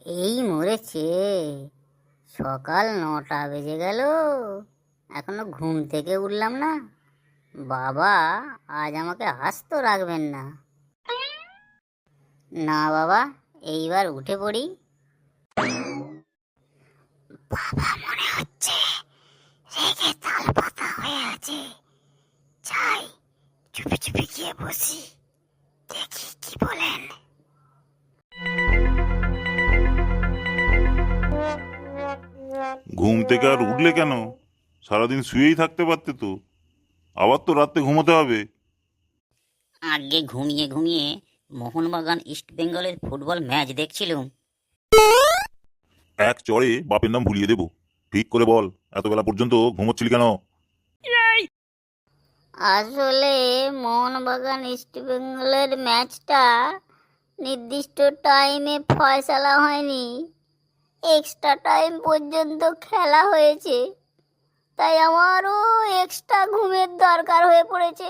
এই মরেছে, সকাল 9টা বেজে গেল, এখনো ঘুম থেকে উঠলাম না। বাবা আজ আমাকে আস্ত রাখবেন না। না বাবা, এইবার উঠে পড়ি। বাবা মনে হচ্ছে রেগে তাল পাতা হয়ে আছে। যাই, চুপি চুপি গিয়ে বসি, দেখি কি বলেন। ঘুম থেকে আর উঠলে কেন? সারাদিন শুয়েই থাকতে পারতে তো। আবার তো রাতে ঘুমোতে হবে। আগে ঘুমিয়ে ঘুমিয়ে মোহনবাগান ইস্ট বেঙ্গলের ফুটবল ম্যাচ দেখছিলুম। এক চড়ে বাপের নাম ভুলিয়ে দেবো। ঠিক করে বল, এত বেলা পর্যন্ত ঘুমোচ্ছিলি কেন? আসলে মোহনবাগান ইস্ট বেঙ্গলের ম্যাচটা নির্দিষ্ট টাইমে ফয়সালা হয়নি, এক্সট্রা টাইম পর্যন্ত খেলা হয়েছে, তাই আমারও এক্সট্রা ঘুমের দরকার হয়ে পড়েছে।